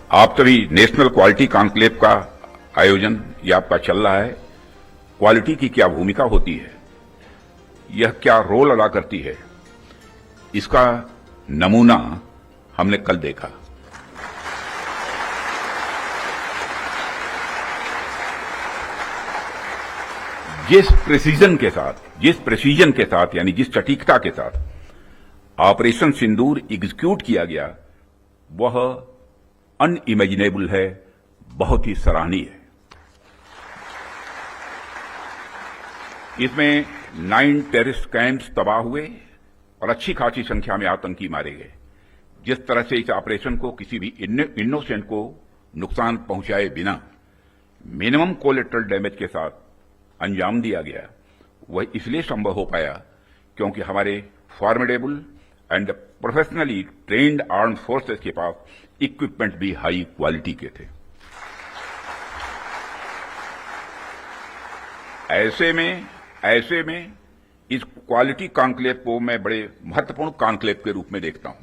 आप सभी national quality conclave का आयोजन ये आपका चल रहा है। क्वालिटी की क्या भूमिका होती है, यह क्या रोल अदा करती है, इसका नमूना हमने कल देखा। जिस प्रेसीजन के साथ यानी जिस सटीकता के साथ ऑपरेशन सिंदूर एग्जीक्यूट किया गया, वह अनइमेजिनेबल है, बहुत ही सराहनीय है। इसमें 9 टेररिस्ट कैंप्स तबाह हुए और अच्छी खासी संख्या में आतंकी मारे गए। जिस तरह से इस ऑपरेशन को किसी भी इनोसेंट को नुकसान पहुंचाए बिना मिनिमम कोलेटरल डैमेज के साथ अंजाम दिया गया, वह इसलिए संभव हो पाया क्योंकि हमारे formidable and professionally trained armed forces के पास इक्विपमेंट भी हाई क्वालिटी के थे। ऐसे में इस क्वालिटी कॉन्क्लेव को मैं बड़े महत्वपूर्ण कॉन्क्लेव के रूप में देखता हूं।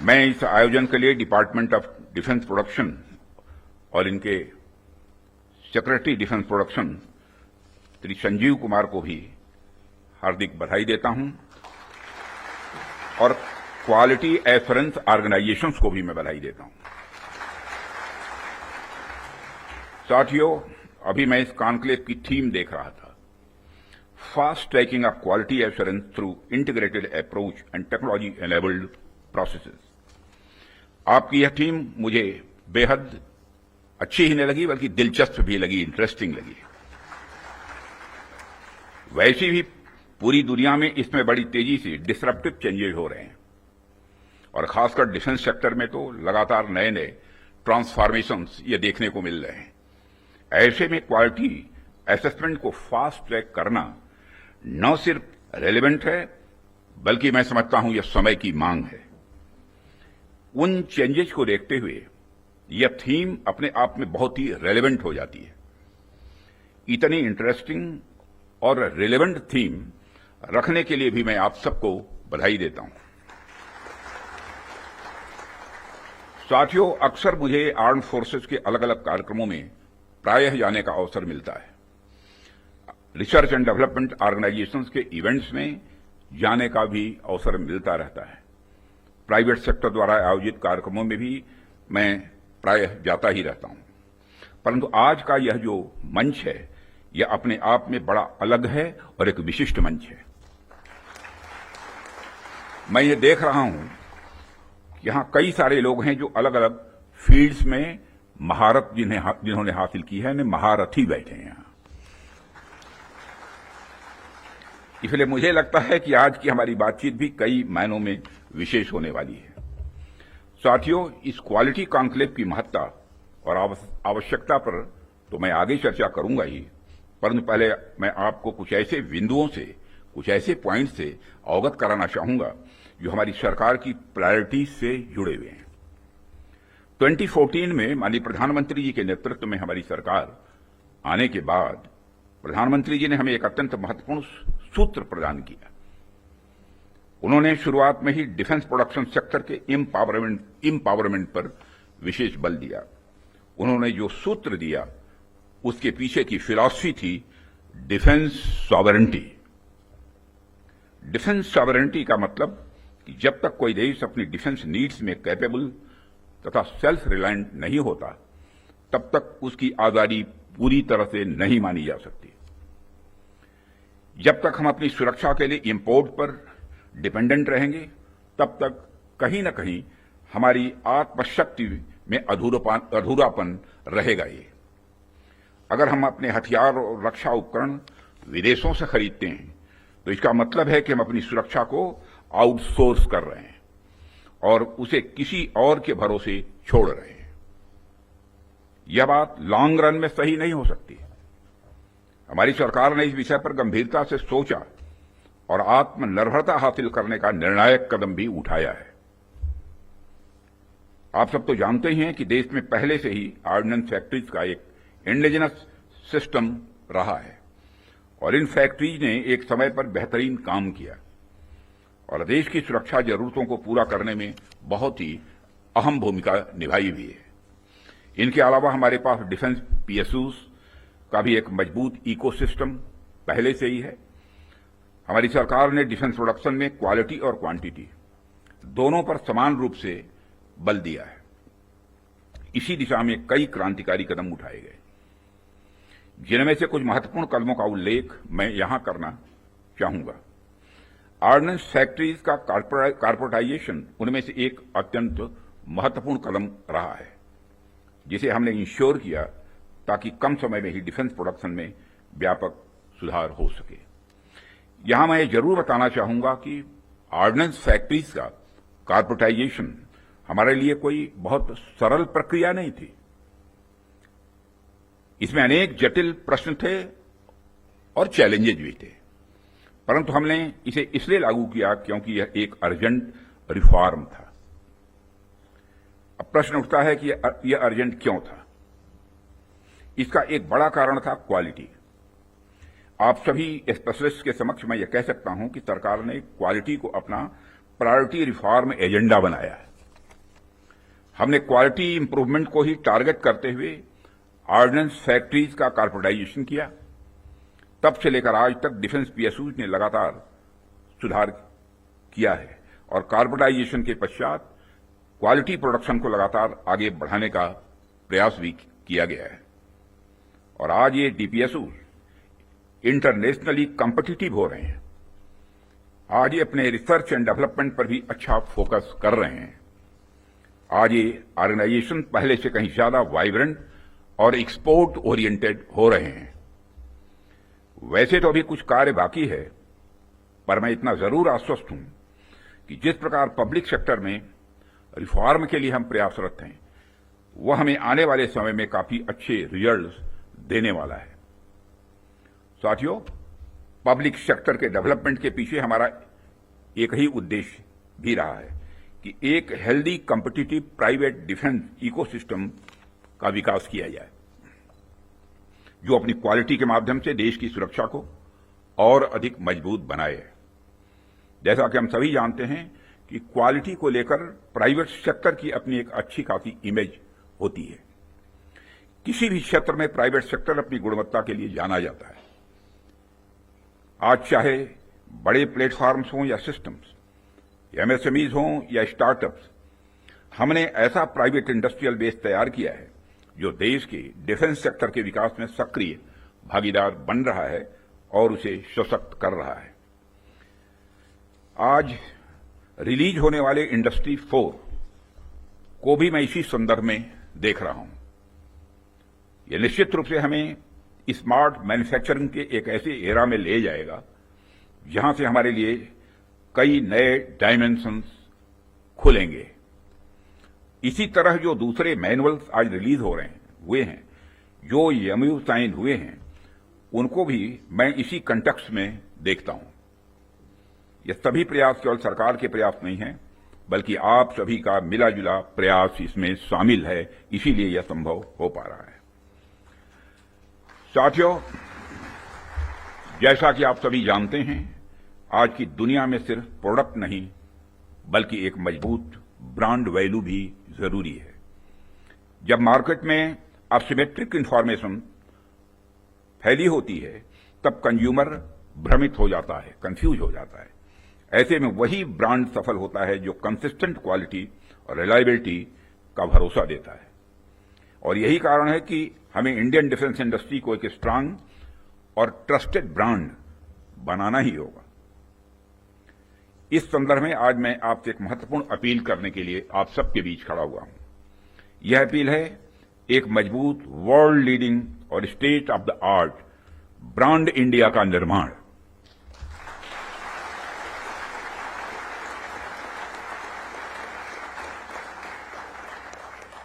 मैं इस आयोजन के लिए डिपार्टमेंट ऑफ डिफेंस प्रोडक्शन और इनके secretary defence production Shri Sanjeev Kumar को भी हार्दिक बधाई देता हूं और क्वालिटी एश्योरेंस ऑर्गेनाइजेशंस को भी मैं बधाई देता हूं। साथियों, अभी मैं इस कॉन्क्लेव की थीम देख रहा था, fast tracking of quality assurance through integrated approach and technology enabled processes. आपकी यह थीम मुझे बेहद अच्छी ही नहीं लगी, बल्कि दिलचस्प भी लगी, इंटरेस्टिंग लगी। वैसे भी पूरी दुनिया में इसमें बड़ी तेजी से डिसरप्टिव चेंजेस हो रहे हैं और खासकर डिफेंस सेक्टर में तो लगातार नए नए ट्रांसफॉर्मेशंस ये देखने को मिल रहे हैं। ऐसे में क्वालिटी असेसमेंट को फास्ट ट्रैक करना न सिर्फ रेलेवेंट है, बल्कि मैं समझता हूं यह समय की मांग है। उन चेंजेस को देखते हुए यह थीम अपने आप में बहुत ही रेलेवेंट हो जाती है। इतनी इंटरेस्टिंग और रेलेवेंट थीम रखने के लिए भी मैं आप सबको बधाई देता हूं। साथियों, अक्सर मुझे आर्म्ड फोर्सेस के अलग अलग कार्यक्रमों में प्रायः जाने का अवसर मिलता है। रिसर्च एंड डेवलपमेंट ऑर्गेनाइजेशंस के इवेंट्स में जाने का भी अवसर मिलता रहता है। प्राइवेट सेक्टर द्वारा आयोजित कार्यक्रमों में भी मैं प्रायः जाता ही रहता हूं, परंतु आज का यह जो मंच है, यह अपने आप में बड़ा अलग है और एक विशिष्ट मंच है। मैं ये देख रहा हूं कि यहां कई सारे लोग हैं जो अलग अलग फील्ड्स में महारत जिन्होंने हासिल की है, महारथी बैठे हैं यहां। इसलिए मुझे लगता है कि आज की हमारी बातचीत भी कई मायनों में विशेष होने वाली है। साथियों, इस क्वालिटी कॉन्क्लेव की महत्ता और आवश्यकता पर तो मैं आगे चर्चा करूंगा ही, परंतु पहले मैं आपको कुछ ऐसे बिंदुओं से, कुछ ऐसे पॉइंट से अवगत कराना चाहूंगा जो हमारी सरकार की प्रायोरिटीज से जुड़े हुए हैं। 2014 में माननीय प्रधानमंत्री जी के नेतृत्व में हमारी सरकार आने के बाद प्रधानमंत्री जी ने हमें एक अत्यंत महत्वपूर्ण सूत्र प्रदान किया। उन्होंने शुरुआत में ही डिफेंस प्रोडक्शन सेक्टर के एम्पावरमेंट पर विशेष बल दिया। उन्होंने जो सूत्र दिया, उसके पीछे की फिलॉसफी थी डिफेंस सॉवरेंटी। डिफेंस सॉवरेंटी का मतलब कि जब तक कोई देश अपनी डिफेंस नीड्स में कैपेबल तथा सेल्फ रिलायंट नहीं होता, तब तक उसकी आजादी पूरी तरह से नहीं मानी जा सकती। जब तक हम अपनी सुरक्षा के लिए इंपोर्ट पर डिपेंडेंट रहेंगे, तब तक कहीं न कहीं हमारी आत्मशक्ति में अधूरापन रहेगा। ये अगर हम अपने हथियार और रक्षा उपकरण विदेशों से खरीदते हैं, तो इसका मतलब है कि हम अपनी सुरक्षा को आउटसोर्स कर रहे हैं और उसे किसी और के भरोसे छोड़ रहे हैं। यह बात लॉन्ग रन में सही नहीं हो सकती। हमारी सरकार ने इस विषय पर गंभीरता से सोचा और आत्मनिर्भरता हासिल करने का निर्णायक कदम भी उठाया है। आप सब तो जानते ही हैं कि देश में पहले से ही ऑर्डिनेंस फैक्ट्रीज का एक इंडिजिनस सिस्टम रहा है और इन फैक्ट्रीज ने एक समय पर बेहतरीन काम किया और देश की सुरक्षा जरूरतों को पूरा करने में बहुत ही अहम भूमिका निभाई भी है। इनके अलावा हमारे पास डिफेंस पीएसयूज का भी एक मजबूत इकोसिस्टम पहले से ही है। हमारी सरकार ने डिफेंस प्रोडक्शन में क्वालिटी और क्वांटिटी दोनों पर समान रूप से बल दिया है। इसी दिशा में कई क्रांतिकारी कदम उठाए गए, जिनमें से कुछ महत्वपूर्ण कदमों का उल्लेख मैं यहां करना चाहूंगा। ऑर्डिनेंस फैक्ट्रीज का कॉर्पोरेटाइजेशन उनमें से एक अत्यंत महत्वपूर्ण कदम रहा है, जिसे हमने इंश्योर किया ताकि कम समय में ही डिफेंस प्रोडक्शन में व्यापक सुधार हो सके। यहां मैं जरूर बताना चाहूंगा कि ऑर्डिनेंस फैक्ट्रीज का कॉर्पोरेटाइजेशन हमारे लिए कोई बहुत सरल प्रक्रिया नहीं थी। इसमें अनेक जटिल प्रश्न थे और चैलेंजेज भी थे, परंतु हमने इसे इसलिए लागू किया क्योंकि यह एक अर्जेंट रिफॉर्म था। अब प्रश्न उठता है कि यह अर्जेंट क्यों था। इसका एक बड़ा कारण था क्वालिटी। आप सभी स्पेशलिस्ट के समक्ष मैं यह कह सकता हूं कि सरकार ने क्वालिटी को अपना प्रायोरिटी रिफॉर्म एजेंडा बनाया है। हमने क्वालिटी इंप्रूवमेंट को ही टारगेट करते हुए ऑर्डिनेंस फैक्ट्रीज का कॉर्पोरेटाइजेशन किया। तब से लेकर आज तक डिफेंस पीएसयूज ने लगातार सुधार किया है और कॉर्पोरेटाइजेशन के पश्चात क्वालिटी प्रोडक्शन को लगातार आगे बढ़ाने का प्रयास भी किया गया है। और आज ये डीपीएसयूज इंटरनेशनली कॉम्पिटिटिव हो रहे हैं। आज ये अपने रिसर्च एंड डेवलपमेंट पर भी अच्छा फोकस कर रहे हैं। आज ये ऑर्गेनाइजेशन पहले से कहीं ज्यादा वाइब्रेंट और एक्सपोर्ट ओरिएंटेड हो रहे हैं। वैसे तो अभी कुछ कार्य बाकी है, पर मैं इतना जरूर आश्वस्त हूं कि जिस प्रकार पब्लिक सेक्टर में रिफॉर्म के लिए हम प्रयासरत हैं, वह हमें आने वाले समय में काफी अच्छे रिजल्ट्स देने वाला है। साथियों, पब्लिक सेक्टर के डेवलपमेंट के पीछे हमारा एक ही उद्देश्य भी रहा है कि एक healthy competitive private defence ecosystem का विकास किया जाए, जो अपनी क्वालिटी के माध्यम से देश की सुरक्षा को और अधिक मजबूत बनाए। जैसा कि हम सभी जानते हैं कि क्वालिटी को लेकर प्राइवेट सेक्टर की अपनी एक अच्छी खासी इमेज होती है। किसी भी क्षेत्र में प्राइवेट सेक्टर अपनी गुणवत्ता के लिए जाना जाता है। आज चाहे बड़े प्लेटफॉर्म्स हों या सिस्टम्स, एमएसएमईज हों या स्टार्टअप्स, हमने ऐसा प्राइवेट इंडस्ट्रियल बेस तैयार किया है जो देश के डिफेंस सेक्टर के विकास में सक्रिय भागीदार बन रहा है और उसे सशक्त कर रहा है। आज रिलीज होने वाले इंडस्ट्री 4 को भी मैं इसी संदर्भ में देख रहा हूं। यह निश्चित रूप से हमें स्मार्ट मैन्युफैक्चरिंग के एक ऐसे एरा में ले जाएगा जहां से हमारे लिए कई नए डायमेंशंस खुलेंगे। इसी तरह जो दूसरे मैनुअल्स आज रिलीज हो रहे हैं हुए हैं, जो एमओयू साइन हुए हैं, उनको भी मैं इसी कंटेक्स्ट में देखता हूं। ये सभी प्रयास केवल सरकार के प्रयास नहीं हैं, बल्कि आप सभी का मिला जुला प्रयास इसमें शामिल है, इसीलिए यह संभव हो पा रहा है। साथियों, जैसा कि आप सभी जानते हैं, आज की दुनिया में सिर्फ प्रोडक्ट नहीं बल्कि एक मजबूत ब्रांड वैल्यू भी जरूरी है। जब मार्केट में असिमेट्रिक इंफॉर्मेशन फैली होती है, तब कंज्यूमर भ्रमित हो जाता है, कंफ्यूज हो जाता है। ऐसे में वही ब्रांड सफल होता है जो कंसिस्टेंट क्वालिटी और रिलायबिलिटी का भरोसा देता है। और यही कारण है कि हमें इंडियन डिफेंस इंडस्ट्री को एक स्ट्रांग और ट्रस्टेड ब्रांड बनाना ही होगा। इस संदर्भ में आज मैं आपसे एक महत्वपूर्ण अपील करने के लिए आप सबके बीच खड़ा हुआ हूं। यह अपील है एक मजबूत वर्ल्ड लीडिंग और state of the art brand India का निर्माण।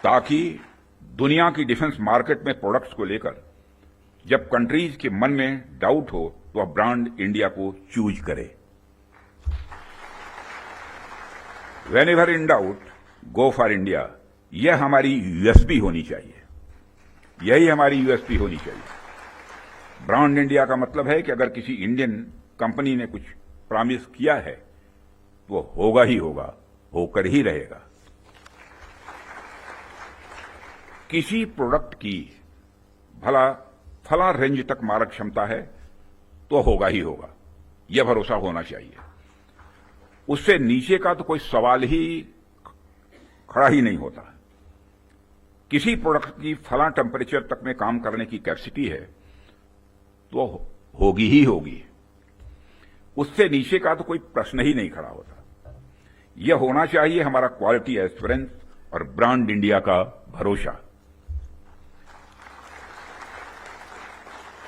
ताकि दुनिया की डिफेंस मार्केट में प्रोडक्ट्स को लेकर जब कंट्रीज के मन में डाउट हो तो वह ब्रांड इंडिया को चूज करे। Whenever in doubt, go for India। यह हमारी यूएसपी होनी चाहिए, यही हमारी यूएसपी होनी चाहिए। ब्रांड इंडिया का मतलब है कि अगर किसी इंडियन कंपनी ने कुछ प्रॉमिस किया है वो होगा ही होगा, होकर ही रहेगा। किसी प्रोडक्ट की भला फला रेंज तक मारक क्षमता है तो होगा ही होगा, यह भरोसा होना चाहिए। उससे नीचे का तो कोई सवाल ही खड़ा ही नहीं होता। किसी प्रोडक्ट की फला टेम्परेचर तक में काम करने की कैपेसिटी है तो होगी ही होगी, उससे नीचे का तो कोई प्रश्न ही नहीं खड़ा होता। यह होना चाहिए हमारा क्वालिटी एश्योरेंस और ब्रांड इंडिया का भरोसा।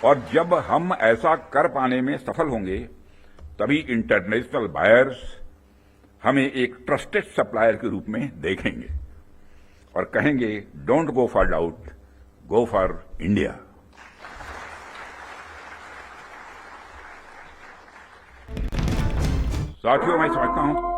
और जब हम ऐसा कर पाने में सफल होंगे तभी इंटरनेशनल बायर्स हमें एक ट्रस्टेड सप्लायर के रूप में देखेंगे और कहेंगे, don't go for doubt, go for India. साथियों, मैं समझता हूं